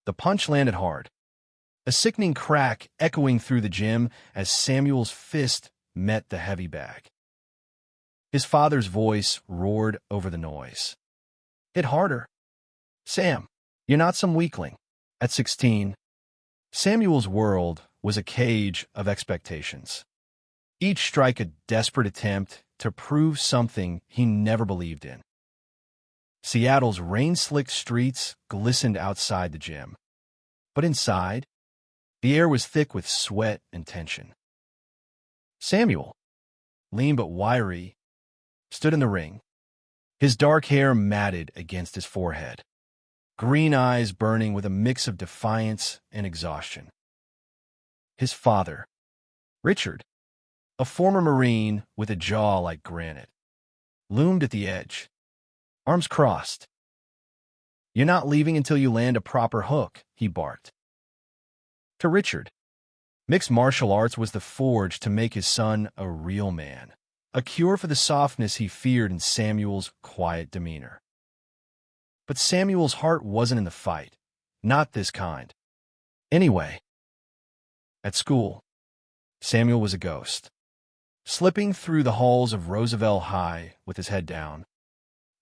The punch landed hard, a sickening crack echoing through the gym as Samuel's fist met the heavy bag. His father's voice roared over the noise. "Hit harder. Sam, you're not some weakling." At 16, Samuel's world was a cage of expectations. Each strike a desperate attempt to prove something he never believed in. Seattle's rain-slicked streets glistened outside the gym, but inside, the air was thick with sweat and tension. Samuel, lean but wiry, stood in the ring, his dark hair matted against his forehead, green eyes burning with a mix of defiance and exhaustion. His father, Richard, a former Marine with a jaw like granite, loomed at the edge, arms crossed. "You're not leaving until you land a proper hook," he barked. To Richard, mixed martial arts was the forge to make his son a real man, a cure for the softness he feared in Samuel's quiet demeanor. But Samuel's heart wasn't in the fight, not this kind. Anyway, at school, Samuel was a ghost, slipping through the halls of Roosevelt High with his head down,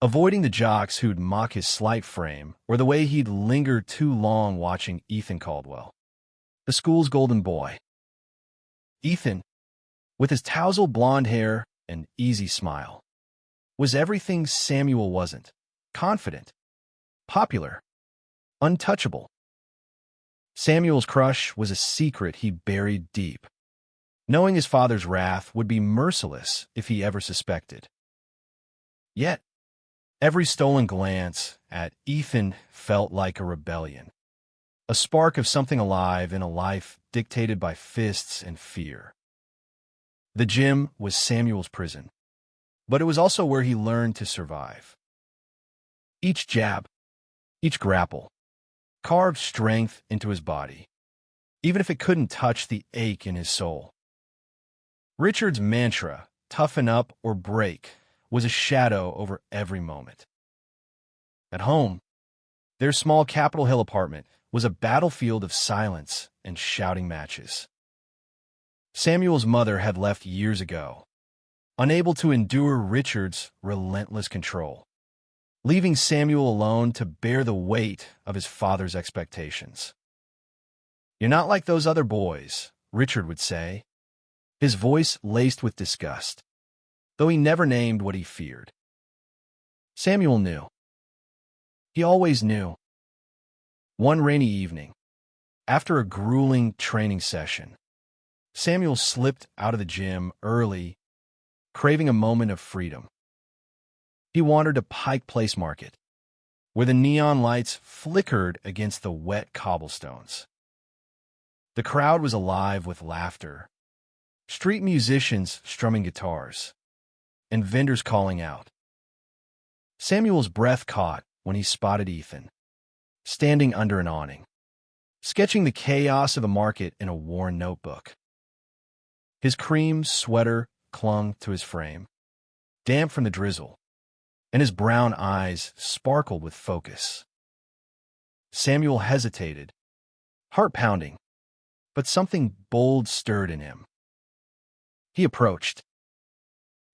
avoiding the jocks who'd mock his slight frame or the way he'd linger too long watching Ethan Caldwell, the school's golden boy. Ethan, with his tousled blonde hair and easy smile, was everything Samuel wasn't: confident, popular, untouchable. Samuel's crush was a secret he buried deep, knowing his father's wrath would be merciless if he ever suspected. Yet, every stolen glance at Ethan felt like a rebellion, a spark of something alive in a life dictated by fists and fear. The gym was Samuel's prison, but it was also where he learned to survive. Each jab, each grapple, carved strength into his body, even if it couldn't touch the ache in his soul. Richard's mantra, "toughen up or break," was a shadow over every moment. At home, their small Capitol Hill apartment was a battlefield of silence and shouting matches. Samuel's mother had left years ago, unable to endure Richard's relentless control, leaving Samuel alone to bear the weight of his father's expectations. "You're not like those other boys," Richard would say, his voice laced with disgust, though he never named what he feared. Samuel knew. He always knew. One rainy evening, after a grueling training session, Samuel slipped out of the gym early, craving a moment of freedom. He wandered to Pike Place Market, where the neon lights flickered against the wet cobblestones. The crowd was alive with laughter, street musicians strumming guitars, and vendors calling out. Samuel's breath caught when he spotted Ethan, standing under an awning, sketching the chaos of the market in a worn notebook. His cream sweater clung to his frame, damp from the drizzle, and his brown eyes sparkled with focus. Samuel hesitated, heart pounding, but something bold stirred in him. He approached.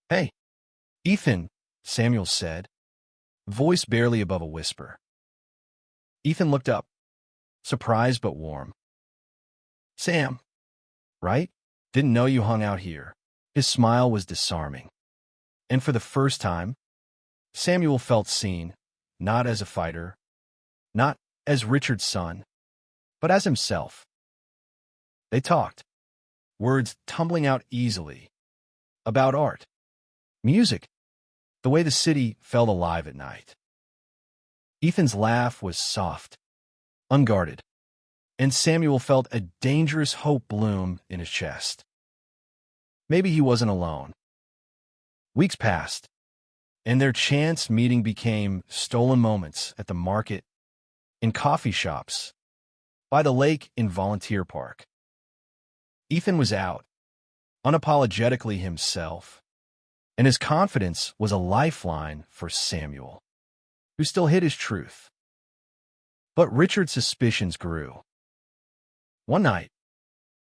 "Hey, Ethan," Samuel said, voice barely above a whisper. Ethan looked up, surprised but warm. "Sam, right? Didn't know you hung out here." His smile was disarming. And for the first time, Samuel felt seen, not as a fighter, not as Richard's son, but as himself. They talked, words tumbling out easily, about art, music, the way the city felt alive at night. Ethan's laugh was soft, unguarded, and Samuel felt a dangerous hope bloom in his chest. Maybe he wasn't alone. Weeks passed, and their chance meeting became stolen moments at the market, in coffee shops, by the lake in Volunteer Park. Ethan was out, unapologetically himself, and his confidence was a lifeline for Samuel, who still hid his truth. But Richard's suspicions grew. One night,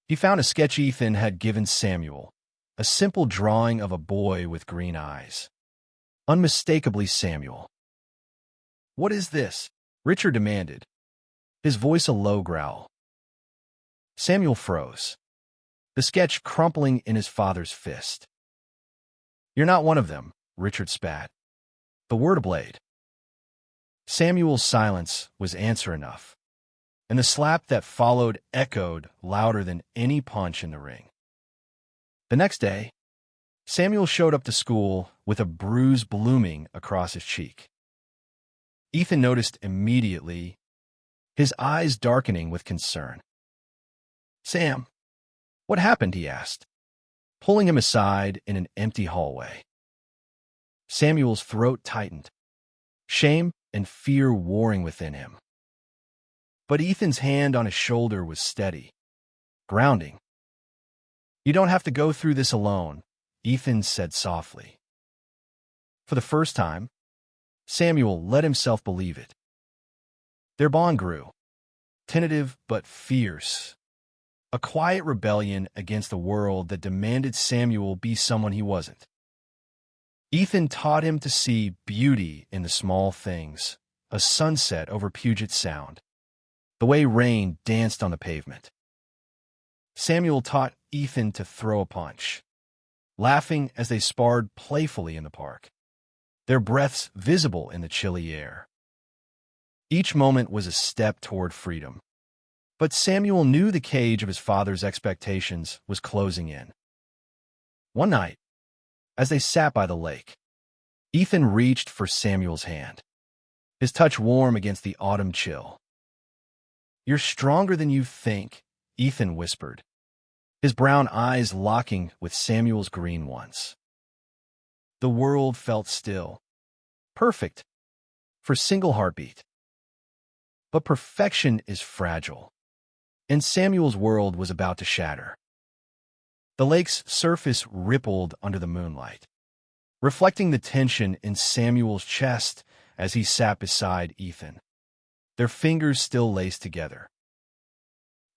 he found a sketch Ethan had given Samuel, a simple drawing of a boy with green eyes. Unmistakably Samuel. "What is this?" Richard demanded, his voice a low growl. Samuel froze, the sketch crumpling in his father's fist. "You're not one of them," Richard spat, the word a blade. Samuel's silence was answer enough, and the slap that followed echoed louder than any punch in the ring. The next day, Samuel showed up to school with a bruise blooming across his cheek. Ethan noticed immediately, his eyes darkening with concern. "Sam, what happened?" he asked, pulling him aside in an empty hallway. Samuel's throat tightened, shame and fear warring within him. But Ethan's hand on his shoulder was steady, grounding. "You don't have to go through this alone," Ethan said softly. For the first time, Samuel let himself believe it. Their bond grew, tentative but fierce, a quiet rebellion against a world that demanded Samuel be someone he wasn't. Ethan taught him to see beauty in the small things, a sunset over Puget Sound, the way rain danced on the pavement. Samuel taught Ethan to throw a punch, laughing as they sparred playfully in the park, their breaths visible in the chilly air. Each moment was a step toward freedom, but Samuel knew the cage of his father's expectations was closing in. One night, as they sat by the lake, Ethan reached for Samuel's hand, his touch warm against the autumn chill. "You're stronger than you think," Ethan whispered, his brown eyes locking with Samuel's green ones. The world felt still, perfect for a single heartbeat. But perfection is fragile, and Samuel's world was about to shatter. The lake's surface rippled under the moonlight, reflecting the tension in Samuel's chest as he sat beside Ethan, their fingers still laced together.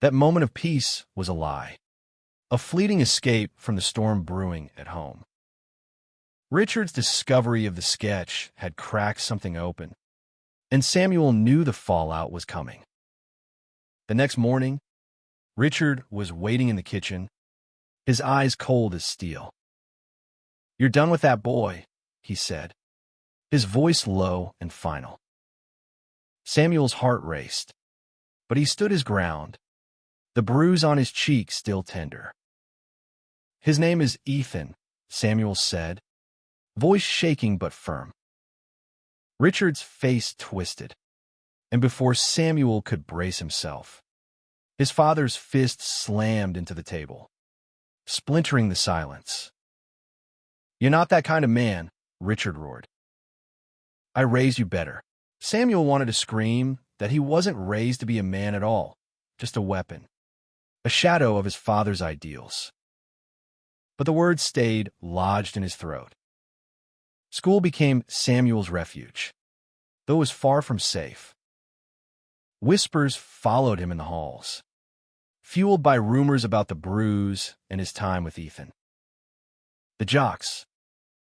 That moment of peace was a lie, a fleeting escape from the storm brewing at home. Richard's discovery of the sketch had cracked something open, and Samuel knew the fallout was coming. The next morning, Richard was waiting in the kitchen, his eyes cold as steel. "You're done with that boy," he said, his voice low and final. Samuel's heart raced, but he stood his ground, the bruise on his cheek still tender. "His name is Ethan," Samuel said, voice shaking but firm. Richard's face twisted, and before Samuel could brace himself, his father's fist slammed into the table, splintering the silence. "You're not that kind of man," Richard roared. "I raised you better." Samuel wanted to scream that he wasn't raised to be a man at all, just a weapon, a shadow of his father's ideals. But the words stayed lodged in his throat. School became Samuel's refuge, though it was far from safe. Whispers followed him in the halls, fueled by rumors about the bruise and his time with Ethan. The jocks,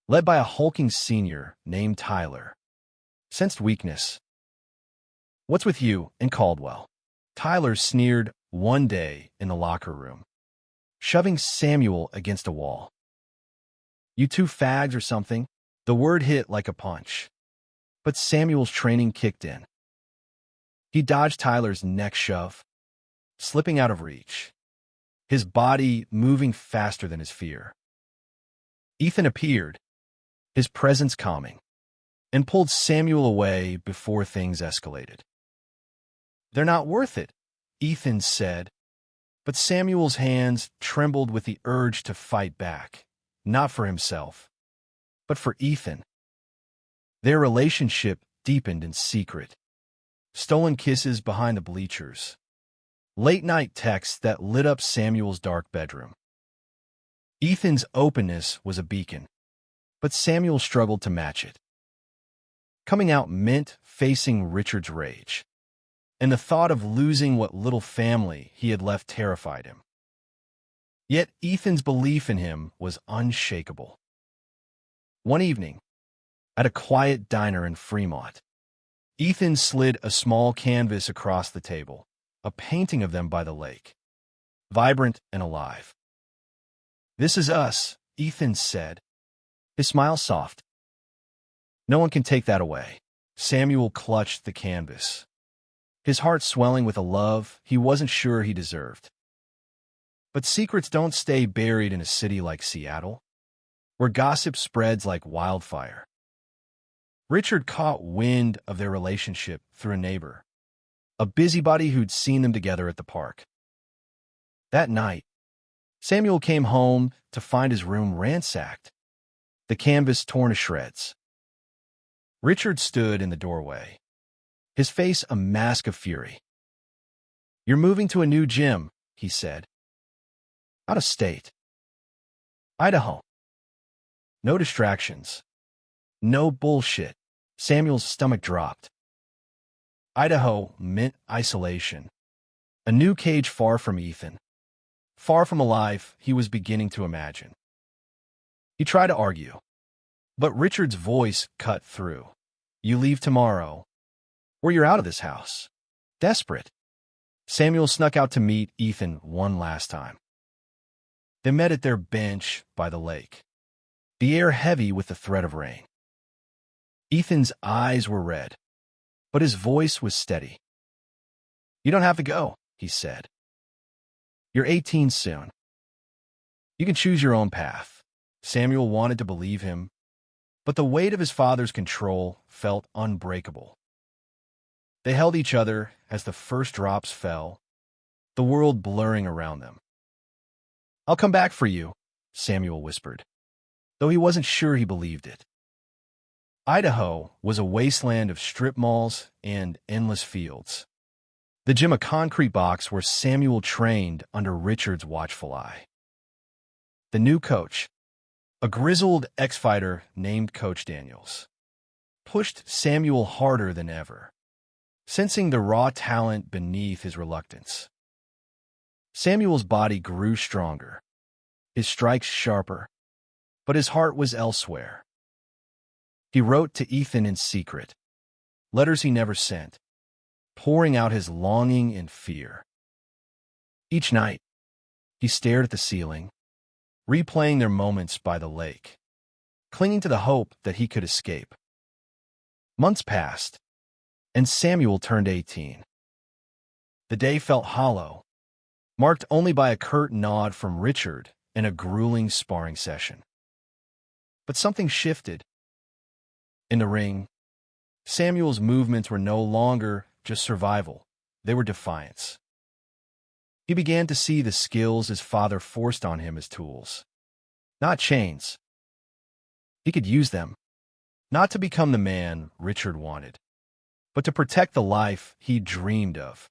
led by a hulking senior named Tyler, sensed weakness. "What's with you and Caldwell?" Tyler sneered one day in the locker room, shoving Samuel against a wall. "You two fags or something?" The word hit like a punch, but Samuel's training kicked in. He dodged Tyler's neck shove, slipping out of reach, his body moving faster than his fear. Ethan appeared, his presence calming, and pulled Samuel away before things escalated. "They're not worth it," Ethan said, but Samuel's hands trembled with the urge to fight back, not for himself, but for Ethan. Their relationship deepened in secret. Stolen kisses behind the bleachers. Late-night texts that lit up Samuel's dark bedroom. Ethan's openness was a beacon, but Samuel struggled to match it. Coming out meant facing Richard's rage, and the thought of losing what little family he had left terrified him. Yet Ethan's belief in him was unshakable. One evening, at a quiet diner in Fremont, Ethan slid a small canvas across the table, a painting of them by the lake, vibrant and alive. "This is us," Ethan said, his smile soft. "No one can take that away." Samuel clutched the canvas, his heart swelling with a love he wasn't sure he deserved. But secrets don't stay buried in a city like Seattle, where gossip spreads like wildfire. Richard caught wind of their relationship through a neighbor, a busybody who'd seen them together at the park. That night, Samuel came home to find his room ransacked, the canvas torn to shreds. Richard stood in the doorway, his face a mask of fury. "You're moving to a new gym," he said. "Out of state. Idaho. No distractions. No bullshit." Samuel's stomach dropped. Idaho meant isolation. A new cage far from Ethan. Far from a life he was beginning to imagine. He tried to argue, but Richard's voice cut through. "You leave tomorrow, or you're out of this house." Desperate, Samuel snuck out to meet Ethan one last time. They met at their bench by the lake, the air heavy with the threat of rain. Ethan's eyes were red, but his voice was steady. "You don't have to go," he said. "You're 18 soon. You can choose your own path." Samuel wanted to believe him, but the weight of his father's control felt unbreakable. They held each other as the first drops fell, the world blurring around them. "I'll come back for you," Samuel whispered, though he wasn't sure he believed it. Idaho was a wasteland of strip malls and endless fields. The gym a concrete box where Samuel trained under Richard's watchful eye. The new coach, a grizzled ex-fighter named Coach Daniels, pushed Samuel harder than ever, sensing the raw talent beneath his reluctance. Samuel's body grew stronger, his strikes sharper, but his heart was elsewhere. He wrote to Ethan in secret, letters he never sent, pouring out his longing and fear. Each night, he stared at the ceiling, replaying their moments by the lake, clinging to the hope that he could escape. Months passed, and Samuel turned 18. The day felt hollow, marked only by a curt nod from Richard and a grueling sparring session. But something shifted. In the ring, Samuel's movements were no longer just survival, they were defiance. He began to see the skills his father forced on him as tools, not chains. He could use them, not to become the man Richard wanted, but to protect the life he dreamed of.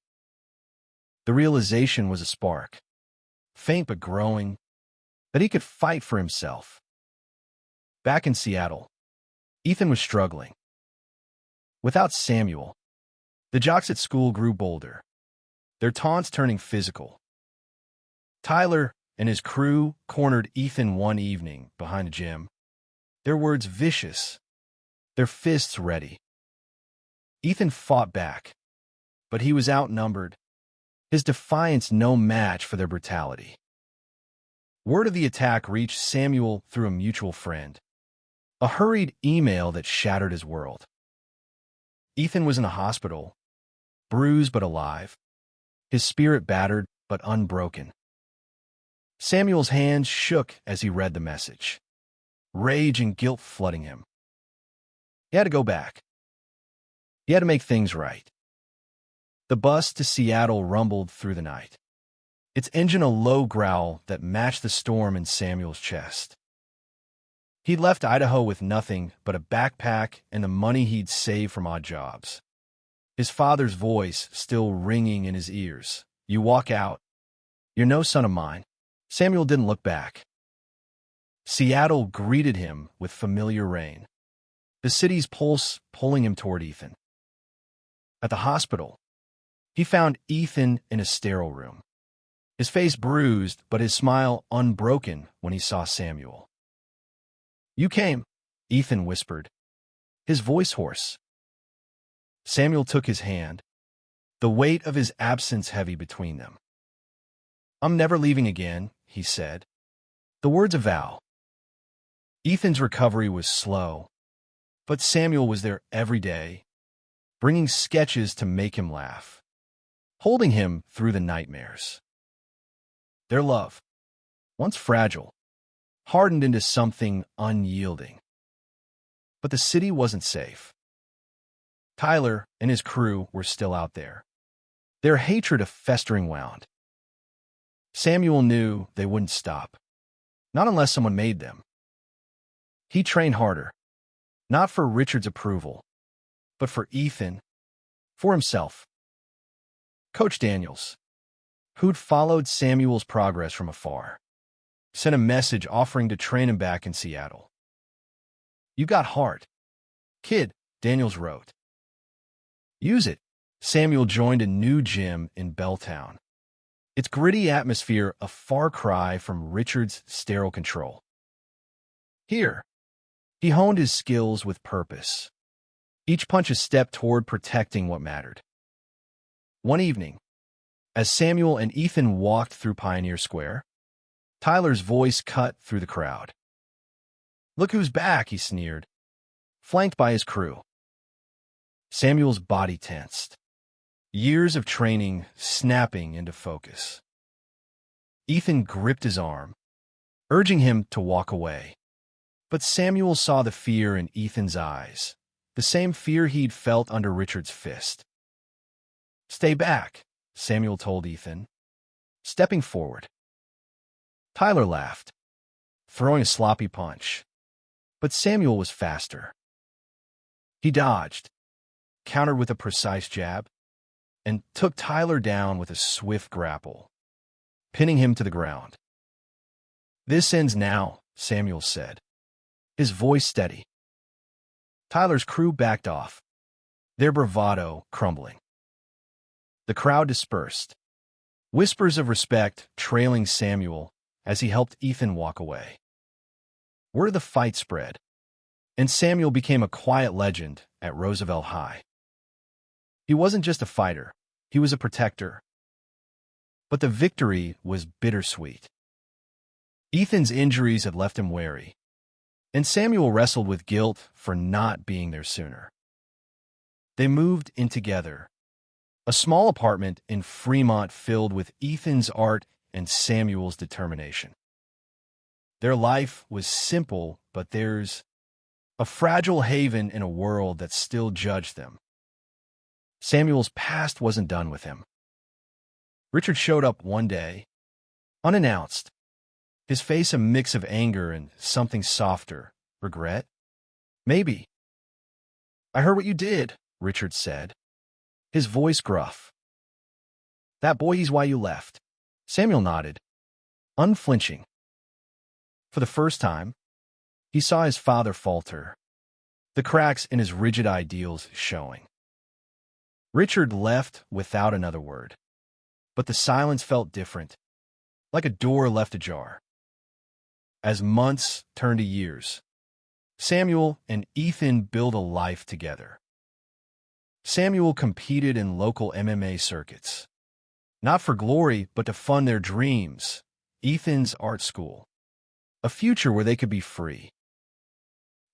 The realization was a spark, faint but growing, that he could fight for himself. Back in Seattle, Ethan was struggling. Without Samuel, the jocks at school grew bolder, their taunts turning physical. Tyler and his crew cornered Ethan one evening behind the gym, their words vicious, their fists ready. Ethan fought back, but he was outnumbered, his defiance no match for their brutality. Word of the attack reached Samuel through a mutual friend, a hurried email that shattered his world. Ethan was in a hospital, bruised but alive, his spirit battered but unbroken. Samuel's hands shook as he read the message, rage and guilt flooding him. He had to go back. He had to make things right. The bus to Seattle rumbled through the night, its engine a low growl that matched the storm in Samuel's chest. He'd left Idaho with nothing but a backpack and the money he'd saved from odd jobs. His father's voice still ringing in his ears. "You walk out. You're no son of mine." Samuel didn't look back. Seattle greeted him with familiar rain, the city's pulse pulling him toward Ethan. At the hospital, He found Ethan in a sterile room, his face bruised but his smile unbroken when he saw Samuel. "You came," Ethan whispered, his voice hoarse. Samuel took his hand, the weight of his absence heavy between them. "I'm never leaving again," he said, the words a vow. Ethan's recovery was slow, but Samuel was there every day, bringing sketches to make him laugh, holding him through the nightmares. Their love, once fragile, hardened into something unyielding. But the city wasn't safe. Tyler and his crew were still out there, their hatred a festering wound. Samuel knew they wouldn't stop, not unless someone made them. He trained harder, not for Richard's approval, but for Ethan, for himself. Coach Daniels, who'd followed Samuel's progress from afar, sent a message offering to train him back in Seattle. "You got heart, kid," Daniels wrote. "Use it." Samuel joined a new gym in Belltown, its gritty atmosphere a far cry from Richard's sterile control. Here, he honed his skills with purpose, each punch a step toward protecting what mattered. One evening, as Samuel and Ethan walked through Pioneer Square, Tyler's voice cut through the crowd. "Look who's back," he sneered, flanked by his crew. Samuel's body tensed, years of training snapping into focus. Ethan gripped his arm, urging him to walk away. But Samuel saw the fear in Ethan's eyes, the same fear he'd felt under Richard's fist. "Stay back," Samuel told Ethan, stepping forward. Tyler laughed, throwing a sloppy punch, but Samuel was faster. He dodged, countered with a precise jab, and took Tyler down with a swift grapple, pinning him to the ground. "This ends now," Samuel said, his voice steady. Tyler's crew backed off, their bravado crumbling. The crowd dispersed, whispers of respect trailing Samuel as he helped Ethan walk away. Word of the fight spread, and Samuel became a quiet legend at Roosevelt High. He wasn't just a fighter, he was a protector. But the victory was bittersweet. Ethan's injuries had left him wary, and Samuel wrestled with guilt for not being there sooner. They moved in together, a small apartment in Fremont filled with Ethan's art and Samuel's determination. Their life was simple, but theirs a fragile haven in a world that still judged them. Samuel's past wasn't done with him. Richard showed up one day, unannounced, his face a mix of anger and something softer, regret. "Maybe." "I heard what you did," Richard said, his voice gruff. "That boy, he's why you left." Samuel nodded, unflinching. For the first time, he saw his father falter, the cracks in his rigid ideals showing. Richard left without another word, but the silence felt different, like a door left ajar. As months turned to years, Samuel and Ethan built a life together. Samuel competed in local MMA circuits, not for glory, but to fund their dreams, Ethan's art school, a future where they could be free.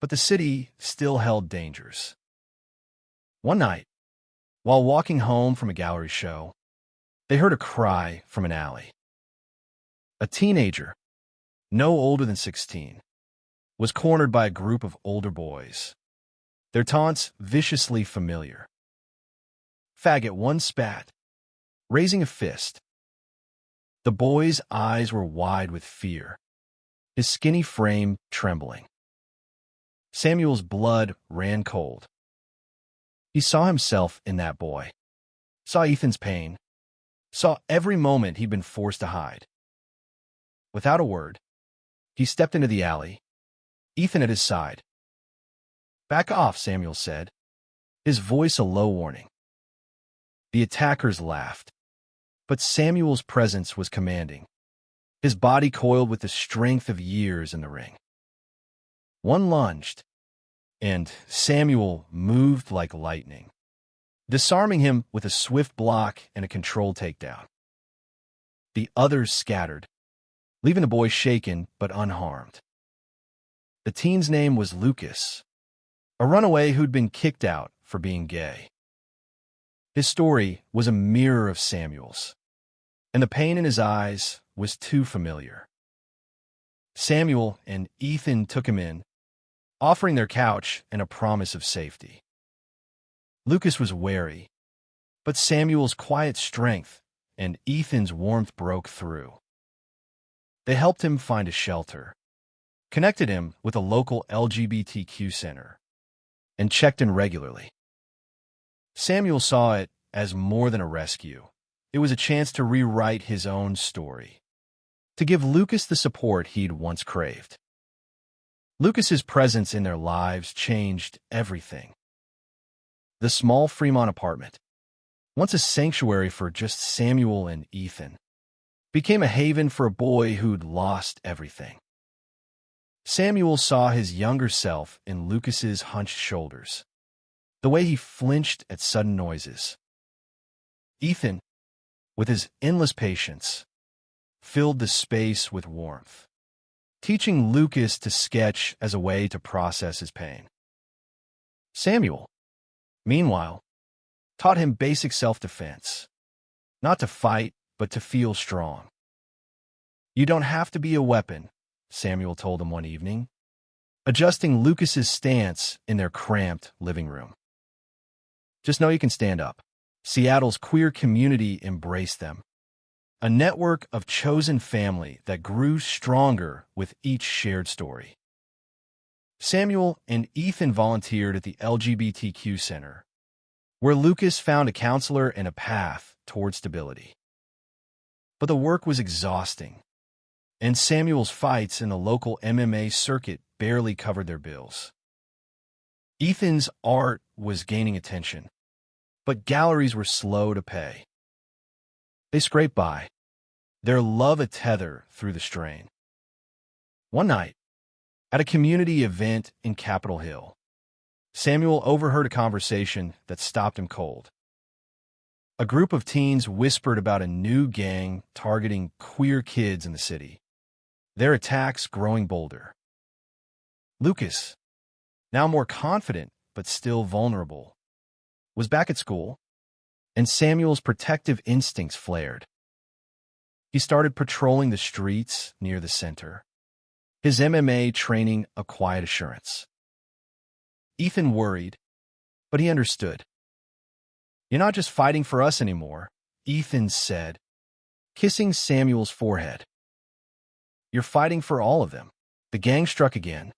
But the city still held dangers. One night, while walking home from a gallery show, they heard a cry from an alley. A teenager, no older than 16, was cornered by a group of older boys, their taunts viciously familiar. "Faggot," one spat, raising a fist. The boy's eyes were wide with fear, his skinny frame trembling. Samuel's blood ran cold. He saw himself in that boy, saw Ethan's pain, saw every moment he'd been forced to hide. Without a word, he stepped into the alley, Ethan at his side. "Back off," Samuel said, his voice a low warning. The attackers laughed, but Samuel's presence was commanding. His body coiled with the strength of years in the ring. One lunged, and Samuel moved like lightning, disarming him with a swift block and a controlled takedown. The others scattered, leaving the boy shaken but unharmed. The teen's name was Lucas, a runaway who'd been kicked out for being gay. His story was a mirror of Samuel's, and the pain in his eyes was too familiar. Samuel and Ethan took him in, offering their couch and a promise of safety. Lucas was wary, but Samuel's quiet strength and Ethan's warmth broke through. They helped him find a shelter, connected him with a local LGBTQ center, and checked in regularly. Samuel saw it as more than a rescue. It was a chance to rewrite his own story, to give Lucas the support he'd once craved. Lucas's presence in their lives changed everything. The small Fremont apartment, once a sanctuary for just Samuel and Ethan, became a haven for a boy who'd lost everything. Samuel saw his younger self in Lucas's hunched shoulders, the way he flinched at sudden noises. Ethan, with his endless patience, filled the space with warmth, teaching Lucas to sketch as a way to process his pain. Samuel, meanwhile, taught him basic self-defense, not to fight, but to feel strong. "You don't have to be a weapon," Samuel told him one evening, adjusting Lucas's stance in their cramped living room. "Just know you can stand up." Seattle's queer community embraced them, a network of chosen family that grew stronger with each shared story. Samuel and Ethan volunteered at the LGBTQ Center, where Lucas found a counselor and a path toward stability. But the work was exhausting, and Samuel's fights in the local MMA circuit barely covered their bills. Ethan's art was gaining attention, but galleries were slow to pay. They scraped by, their love a tether through the strain. One night, at a community event in Capitol Hill, Samuel overheard a conversation that stopped him cold. A group of teens whispered about a new gang targeting queer kids in the city, their attacks growing bolder. Lucas, now more confident but still vulnerable, was back at school, and Samuel's protective instincts flared. He started patrolling the streets near the center, his MMA training a quiet assurance. Ethan worried, but he understood. "You're not just fighting for us anymore," Ethan said, kissing Samuel's forehead. "You're fighting for all of them." The gang struck again,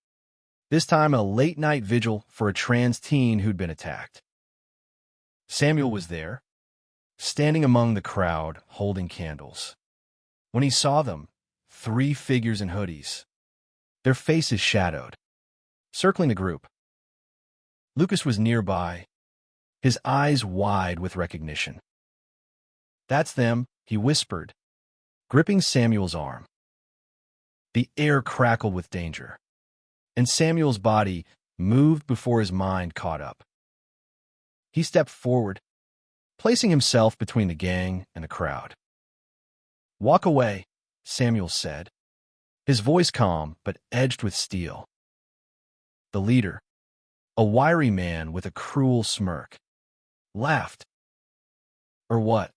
this time a late-night vigil for a trans teen who'd been attacked. Samuel was there, standing among the crowd, holding candles. When he saw them, 3 figures in hoodies, their faces shadowed, circling the group. Lucas was nearby, his eyes wide with recognition. "That's them," he whispered, gripping Samuel's arm. The air crackled with danger, and Samuel's body moved before his mind caught up. He stepped forward, placing himself between the gang and the crowd. "Walk away," Samuel said, his voice calm but edged with steel. The leader, a wiry man with a cruel smirk, laughed. "Or what?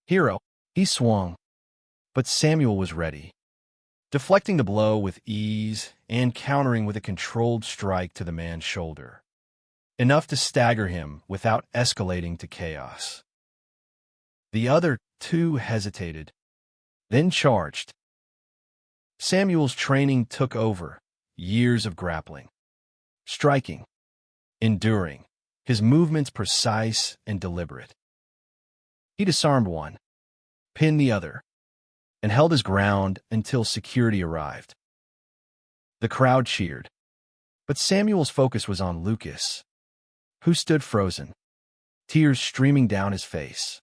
Hero." He swung, but Samuel was ready, deflecting the blow with ease and countering with a controlled strike to the man's shoulder, enough to stagger him without escalating to chaos. The other 2 hesitated, then charged. Samuel's training took over, years of grappling, striking, enduring, his movements precise and deliberate. He disarmed one, pinned the other, and held his ground until security arrived. The crowd cheered, but Samuel's focus was on Lucas, who stood frozen, tears streaming down his face.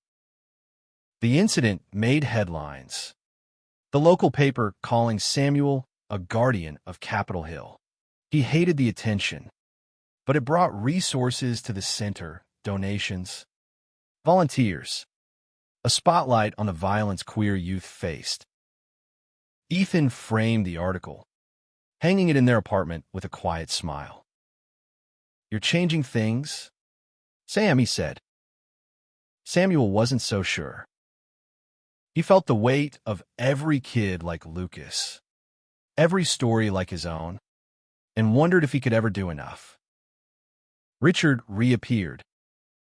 The incident made headlines, the local paper calling Samuel a guardian of Capitol Hill. He hated the attention, but it brought resources to the center, donations, volunteers, a spotlight on the violence queer youth faced. Ethan framed the article, hanging it in their apartment with a quiet smile. "You're changing things, Sam," he said. Samuel wasn't so sure. He felt the weight of every kid like Lucas, every story like his own, and wondered if he could ever do enough. Richard reappeared,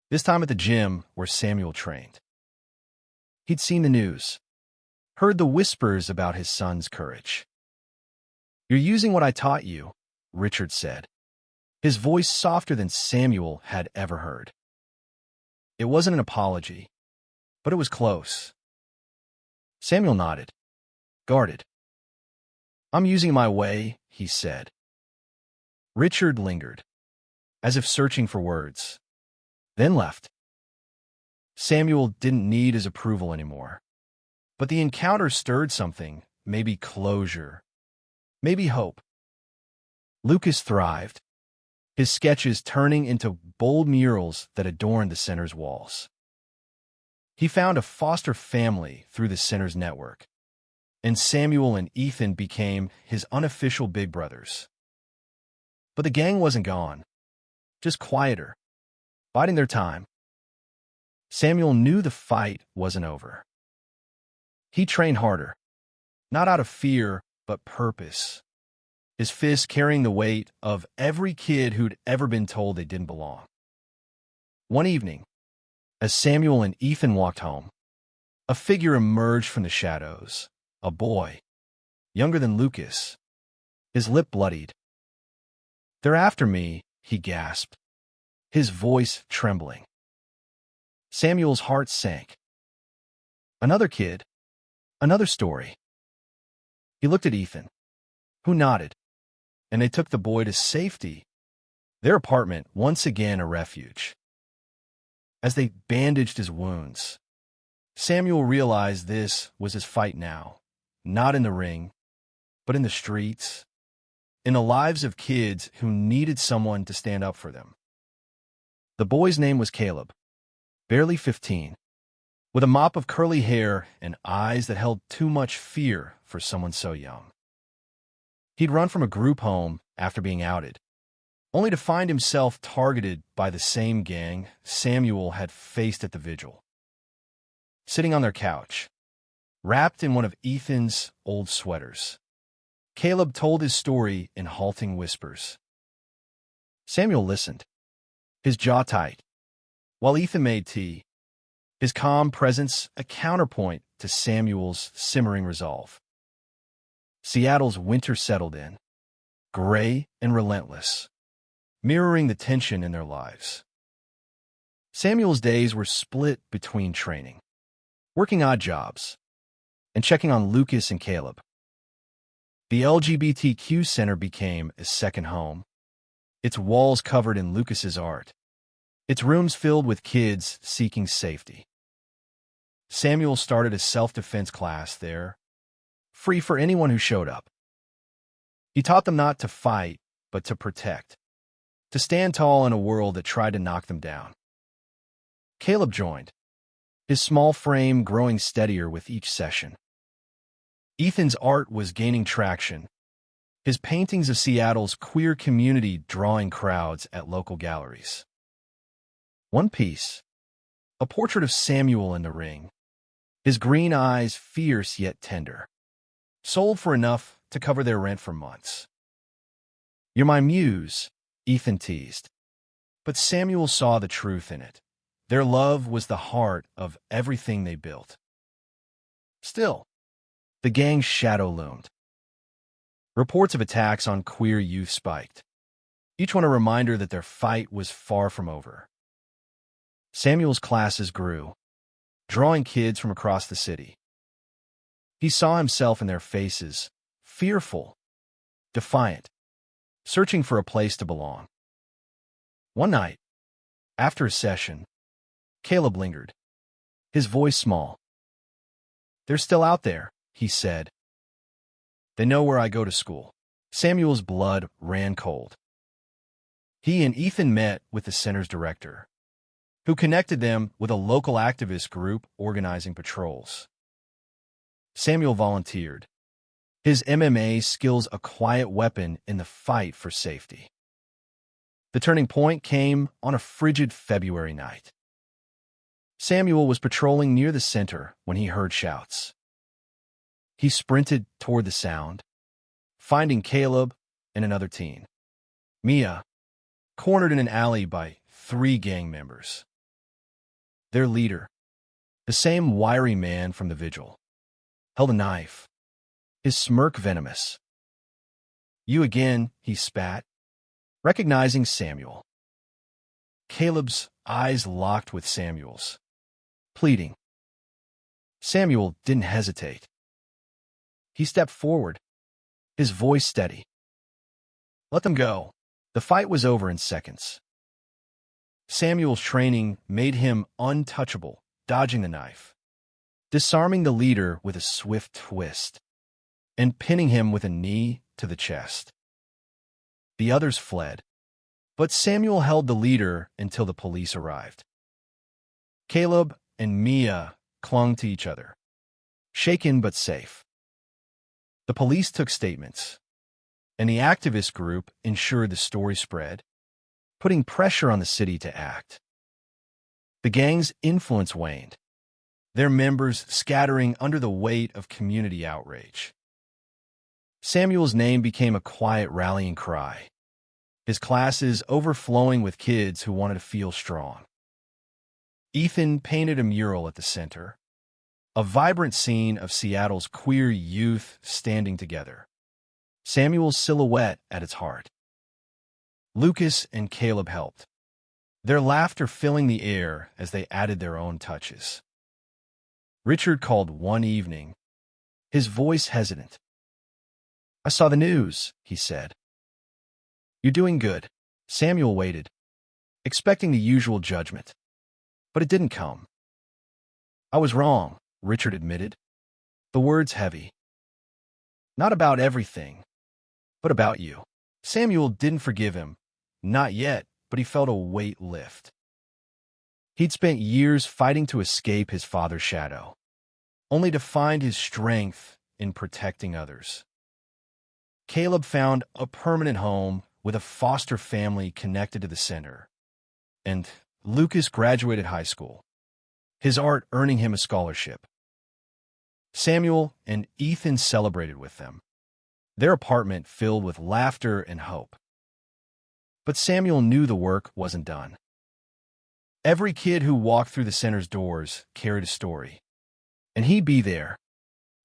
this time at the gym where Samuel trained. He'd seen the news, heard the whispers about his son's courage. "You're using what I taught you," Richard said, his voice softer than Samuel had ever heard. It wasn't an apology, but it was close. Samuel nodded, guarded. "I'm using my way," he said. Richard lingered, as if searching for words, then left. Samuel didn't need his approval anymore, but the encounter stirred something, maybe closure, maybe hope. Lucas thrived, his sketches turning into bold murals that adorned the center's walls. He found a foster family through the center's network, and Samuel and Ethan became his unofficial big brothers. But the gang wasn't gone, just quieter, biding their time. Samuel knew the fight wasn't over. He trained harder, not out of fear, but purpose, his fists carrying the weight of every kid who'd ever been told they didn't belong. One evening, as Samuel and Ethan walked home, a figure emerged from the shadows, a boy, younger than Lucas, his lip bloodied. "They're after me," he gasped, his voice trembling. Samuel's heart sank. Another kid, another story. He looked at Ethan, who nodded, and they took the boy to safety, their apartment once again a refuge. As they bandaged his wounds, Samuel realized this was his fight now, not in the ring, but in the streets, in the lives of kids who needed someone to stand up for them. The boy's name was Caleb, barely 15, with a mop of curly hair and eyes that held too much fear for someone so young. He'd run from a group home after being outed, only to find himself targeted by the same gang Samuel had faced at the vigil. Sitting on their couch, wrapped in one of Ethan's old sweaters, Caleb told his story in halting whispers. Samuel listened, his jaw tight, while Ethan made tea, his calm presence a counterpoint to Samuel's simmering resolve. Seattle's winter settled in, gray and relentless, mirroring the tension in their lives. Samuel's days were split between training, working odd jobs, and checking on Lucas and Caleb. The LGBTQ Center became a second home, its walls covered in Lucas's art, its rooms filled with kids seeking safety. Samuel started a self-defense class there, free for anyone who showed up. He taught them not to fight, but to protect, to stand tall in a world that tried to knock them down. Caleb joined, his small frame growing steadier with each session. Ethan's art was gaining traction, his paintings of Seattle's queer community drawing crowds at local galleries. One piece, a portrait of Samuel in the ring, his green eyes fierce yet tender, sold for enough to cover their rent for months. "You're my muse," Ethan teased, but Samuel saw the truth in it. Their love was the heart of everything they built. Still, the gang's shadow loomed. Reports of attacks on queer youth spiked, each one a reminder that their fight was far from over. Samuel's classes grew, drawing kids from across the city. He saw himself in their faces, fearful, defiant, searching for a place to belong. One night, after a session, Caleb lingered, his voice small. "They're still out there," he said. "They know where I go to school." Samuel's blood ran cold. He and Ethan met with the center's director, who connected them with a local activist group organizing patrols. Samuel volunteered, his MMA skills a quiet weapon in the fight for safety. The turning point came on a frigid February night. Samuel was patrolling near the center when he heard shouts. He sprinted toward the sound, finding Caleb and another teen, Mia, cornered in an alley by 3 gang members. Their leader, the same wiry man from the vigil, held a knife, his smirk venomous. "You again," he spat, recognizing Samuel. Caleb's eyes locked with Samuel's, pleading. Samuel didn't hesitate. He stepped forward, his voice steady. "Let them go." The fight was over in seconds. Samuel's training made him untouchable, dodging the knife, disarming the leader with a swift twist, and pinning him with a knee to the chest. The others fled, but Samuel held the leader until the police arrived. Caleb and Mia clung to each other, shaken but safe. The police took statements, and the activist group ensured the story spread, putting pressure on the city to act. The gang's influence waned, their members scattering under the weight of community outrage. Samuel's name became a quiet rallying cry, his classes overflowing with kids who wanted to feel strong. Ethan painted a mural at the center, a vibrant scene of Seattle's queer youth standing together, Samuel's silhouette at its heart. Lucas and Caleb helped, their laughter filling the air as they added their own touches. Richard called one evening, his voice hesitant. "I saw the news," he said. "You're doing good." Samuel waited, expecting the usual judgment, but it didn't come. "I was wrong," Richard admitted, the words heavy. "Not about everything, but about you." Samuel didn't forgive him, not yet, but he felt a weight lift. He'd spent years fighting to escape his father's shadow, only to find his strength in protecting others. Caleb found a permanent home with a foster family connected to the center, and Lucas graduated high school, his art earning him a scholarship. Samuel and Ethan celebrated with them, their apartment filled with laughter and hope. But Samuel knew the work wasn't done. Every kid who walked through the center's doors carried a story, and he'd be there,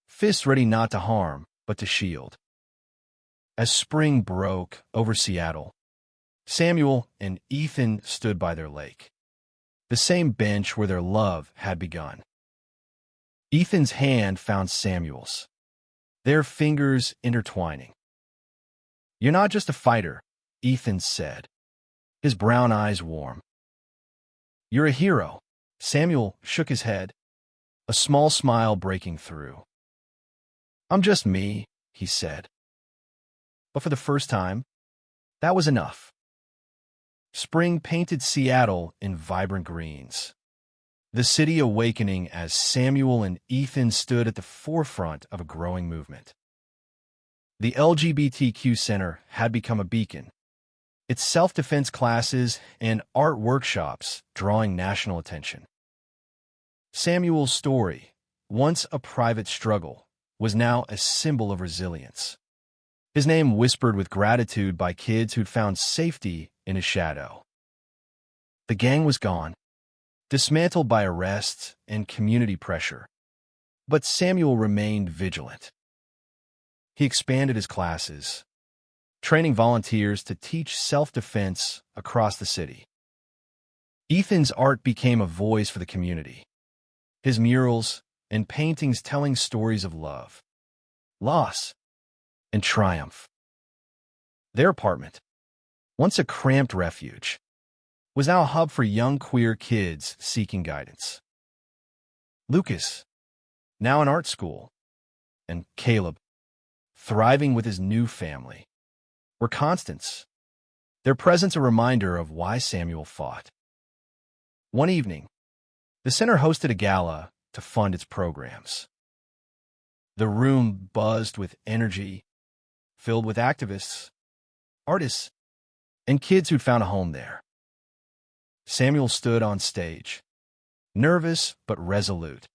fists ready not to harm, but to shield. As spring broke over Seattle, Samuel and Ethan stood by their lake, the same bench where their love had begun. Ethan's hand found Samuel's, their fingers intertwining. "You're not just a fighter," Ethan said, his brown eyes warm. "You're a hero." Samuel shook his head, a small smile breaking through. "I'm just me," he said. But for the first time, that was enough. Spring painted Seattle in vibrant greens, the city awakening as Samuel and Ethan stood at the forefront of a growing movement. The LGBTQ Center had become a beacon, its self-defense classes and art workshops drawing national attention. Samuel's story, once a private struggle, was now a symbol of resilience, his name whispered with gratitude by kids who'd found safety in his shadow. The gang was gone, dismantled by arrests and community pressure, but Samuel remained vigilant. He expanded his classes, training volunteers to teach self-defense across the city. Ethan's art became a voice for the community, his murals and paintings telling stories of love, loss, and triumph. Their apartment, once a cramped refuge, was now a hub for young queer kids seeking guidance. Lucas, now in art school, and Caleb, thriving with his new family, were constants, their presence a reminder of why Samuel fought. One evening, the center hosted a gala to fund its programs. The room buzzed with energy, filled with activists, artists, and kids who'd found a home there. Samuel stood on stage, nervous but resolute,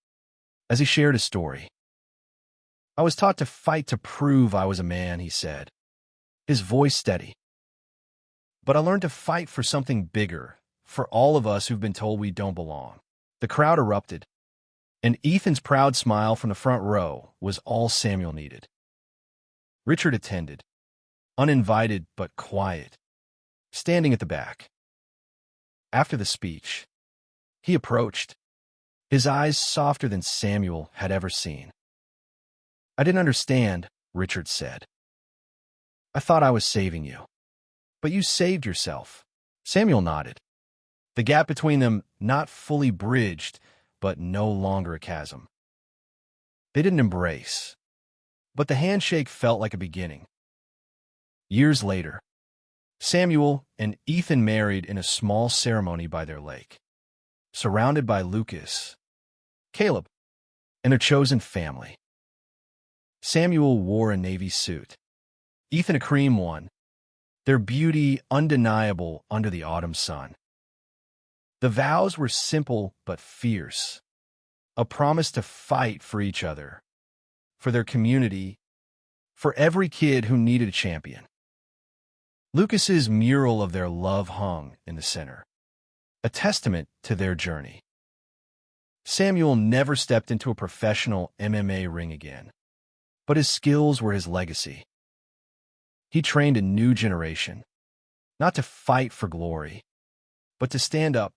as he shared his story. "I was taught to fight to prove I was a man," he said, his voice steady. "But I learned to fight for something bigger, for all of us who've been told we don't belong." The crowd erupted, and Ethan's proud smile from the front row was all Samuel needed. Richard attended, uninvited but quiet, standing at the back. After the speech, he approached, his eyes softer than Samuel had ever seen. "I didn't understand," Richard said. "I thought I was saving you. But you saved yourself." Samuel nodded, the gap between them not fully bridged, but no longer a chasm. They didn't embrace, but the handshake felt like a beginning. Years later, Samuel and Ethan married in a small ceremony by their lake, surrounded by Lucas, Caleb, and their chosen family. Samuel wore a navy suit, Ethan a cream one, their beauty undeniable under the autumn sun. The vows were simple but fierce, a promise to fight for each other, for their community, for every kid who needed a champion. Lucas's mural of their love hung in the center, a testament to their journey. Samuel never stepped into a professional MMA ring again, but his skills were his legacy. He trained a new generation, not to fight for glory, but to stand up,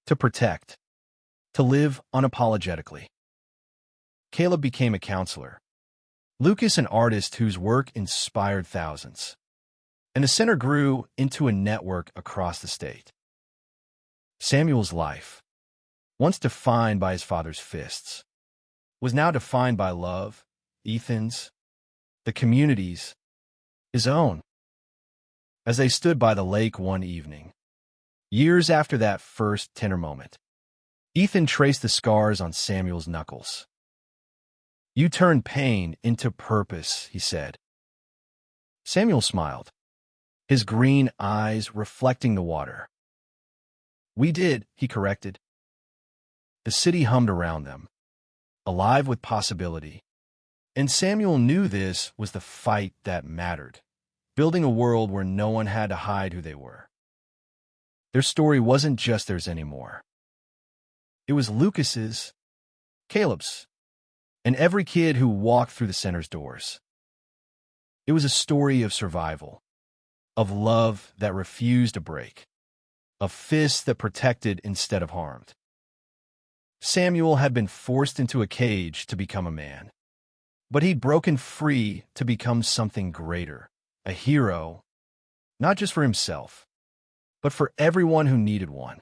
to protect, to live unapologetically. Caleb became a counselor, Lucas an artist whose work inspired thousands, and the center grew into a network across the state. Samuel's life, once defined by his father's fists, was now defined by love, Ethan's, the community's, his own. As they stood by the lake one evening, years after that first tender moment, Ethan traced the scars on Samuel's knuckles. "You turned pain into purpose," he said. Samuel smiled, his green eyes reflecting the water. "We did," he corrected. The city hummed around them, alive with possibility. And Samuel knew this was the fight that mattered, building a world where no one had to hide who they were. Their story wasn't just theirs anymore. It was Lucas's, Caleb's, and every kid who walked through the center's doors. It was a story of survival, of love that refused to break, of fists that protected instead of harmed. Samuel had been forced into a cage to become a man, but he'd broken free to become something greater, a hero, not just for himself, but for everyone who needed one.